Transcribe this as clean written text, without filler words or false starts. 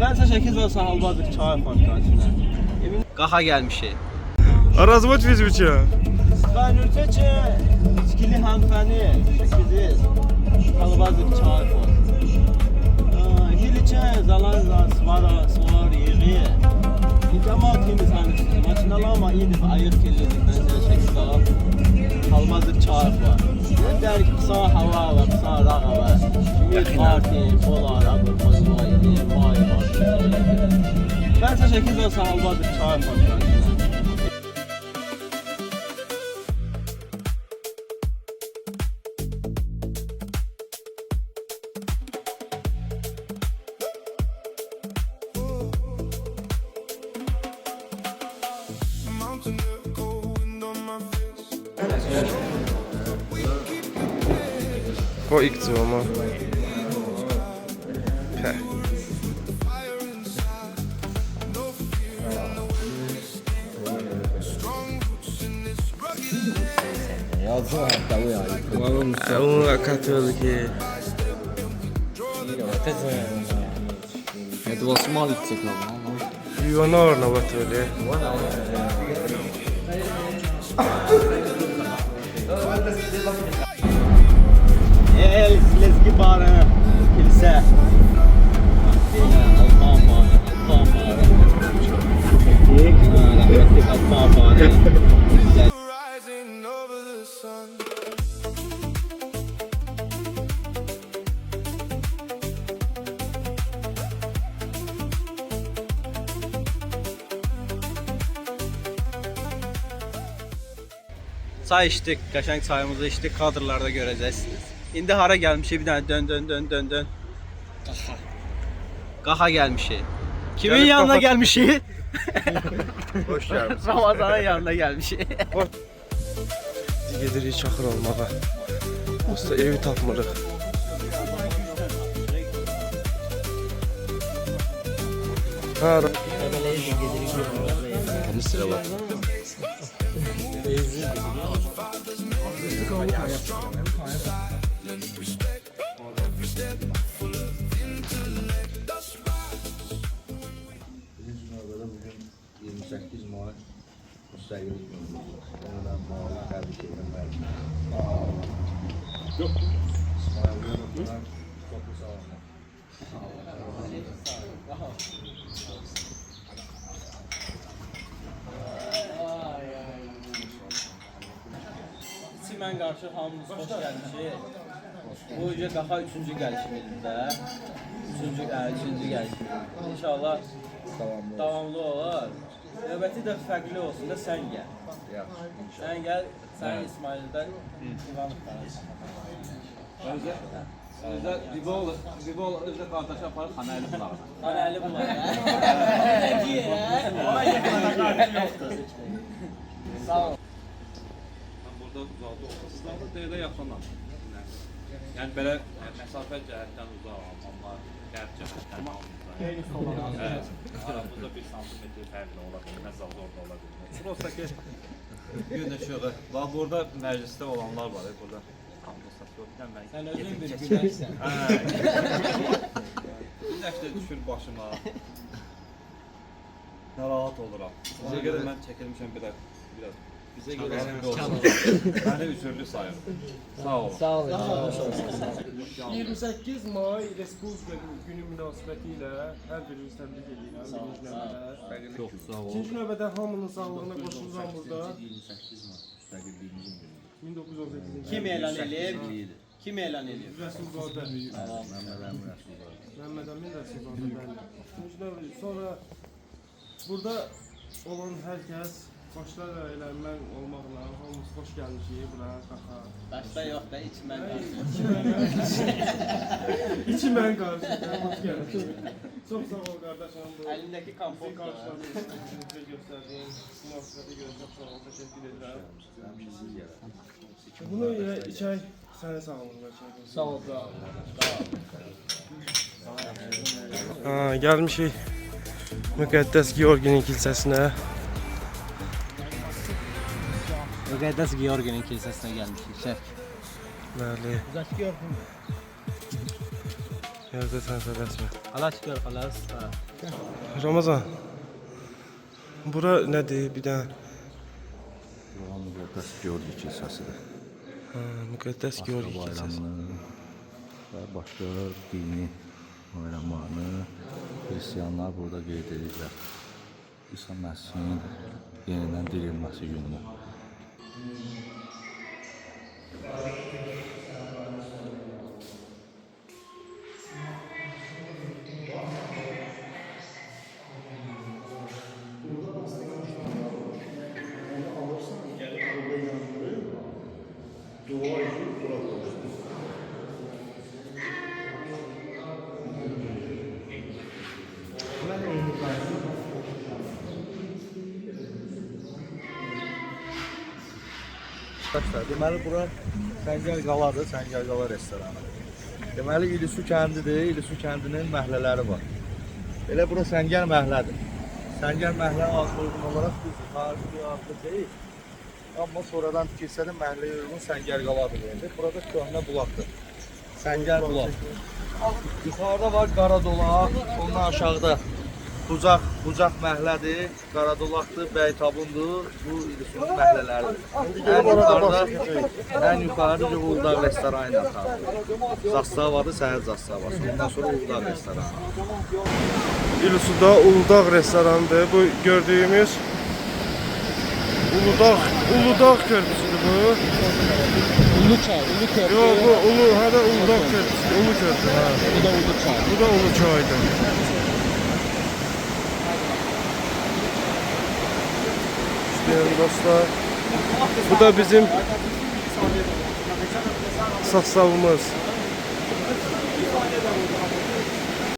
Ben size 8 olsa halbadır çay fantasına. Qaha gelmişik. Развод везуча. Spanürteçe, içkili hanfəni, 8 halbadır çay fan. Hiliçe, zalan svar yığı. Cemaat temiz hanısı. Maçınalama iyidir, ayır kirlidir. Ben size 8 alam. Halbadır çay fan. Der kısa hava ve kısa rağa ve kimi parti, polar, abur, pozvay, vay, ben size 8 olsa halbadır çay fan. O ilk ama. Peh. Yazdı hatta o ya. Onun katıldı ki. Это вас мало цикл, Yuvanarına batırdı. Слезги бары, kilise. Alman barı, Alman barı. Rahmetlik Alman barı. Çay içtik, qəşəng çayımızı içdik, kadrlarda görəcəksiniz. İndi hara gəlmişik, bir dənə dön. Qaha gəlmişik. Kimin Gəlib yanına qaxa- gəlmişik? Hoş gelmişsin. Ramazanın yanına gəlmişik. Gedirik çaxır olmağa. Usta evi tapmırıq. Ha, Sıra var. Bugün 28 Mart müstəqillik günümüzdür. Ondan bağlı təbrik edirəm mən. Yox. Çok sağ olun. Mən qarşı hamımız xoş gəlmişik. Bu gecə Qaxa 3-cü gəlişimizdə. 3-cü gəlişimiz. İnşallah davamlı olar. Növbəti də fərqli olsun da sən gəl. Sən gəl, sən İsmail'dən İvanov Özdə Vivol özdə qardaş aparıb Xanəli bulağına. Xanəli bulağına. Sağ ol. Burada uzaqda olsasızlar da deyə yaxınlar. Yəni belə məsafə cəhətdən uzaq almanlar, qərb cəhətdən almanlar. Evet. Aramızda 1 santimetr fərqli ola bilməz, orada ola bilməz. Prosta ki, gün ışığı. Bax, burada məclisdə olanlar var, burada. Sən özün bir günəksən. Günəş də düşür başıma. Narahat oluram. Bizə görə mən çəkilmişəm biraz. Bizə görə məni üzürlü sayırım. Sağ olun. Sağ olun. 28 May Respublika Günü münasibətilə hər biriniz təbrik edirəm. Birinci növbədə. Çok sağ olun. İkinci növbədə hamının sağlığına qoşulacağım burada. 28 Mart müstəqilliyimizin günüdür. 1918-ci Kim elan eləyib? Kim elan eləyib? Rəsulzadə. Məhəmməd Əmin Rəsulzadə. Məhəmməd Əmin Rəsulzadə, bəli. İkinci növbədə. Sonra burada olan hər kəs başlar elə mən olmaqla hamımız xoş gəlmişik bura Qaxa. Başda yox da içmən. İçi mən qarşıda xoş gəlmişik. Çox sağ ol qardaşım bu. Əlindəki kompot Qarşıladığınız üçün göstərdiyiniz münasibəti görə çox sağ ol, təşəkkür edirəm. Bunu elə içək sənə sağ olun bəlkə. Sağ ol. Gəlmişik Müqəddəs Georginin kilsəsinə. Müqəddəs Georginin kilsəsinə gəlmişik. Şərq. Bəli. Yerde sensə rəsmi. Xalas gör, xalas. Ramazan. Bura nədir? Bir dənə Buranın müqəddəs Georgi kilsəsidir. müqəddəs Georgi Pasxa kilsəsi. bayramını və başqa dini bayramlarını xristianlar burada qeyd edirlər. İsa Məsihin yenidən dirilməsi gününü. Deməli bura Səngər Qaladır, Səngər Qala restoranı. Deməli İlisu kəndidir, İlisu kəndinin məhəllələri var. Elə bura Səngər məhəllədir. Səngər məhəllə adına uyğun olaraq biz tarixi bir adlı deyil. Amma sonradan tikilsə də məhəlləyə uyğun Səngər Qaladır deyilir. Burada köhnə bulaqdır. Səngər bulaq. Yuxarıda var Qaradolaq, ondan aşağıda Bucaq məhəllədir, Qaradolaqdır, Bəytabundur, bu İlisunun məhəllələridir. Ən yuxarıda Uludağ restoranı ilə tanınır. Zastavadır, səhər zastavası. Ondan sonra Uludağ restoranı. İlisuda Uludağ restoranıdır. Bu gördüyümüz Uludağ körpüsüdür bu. Yox, bu hada Uludağ körpüsüdür. Ulu körpü. Ha. Bu da Ulu çaydır. İşte dostlar. Bu da bizim sastavımız.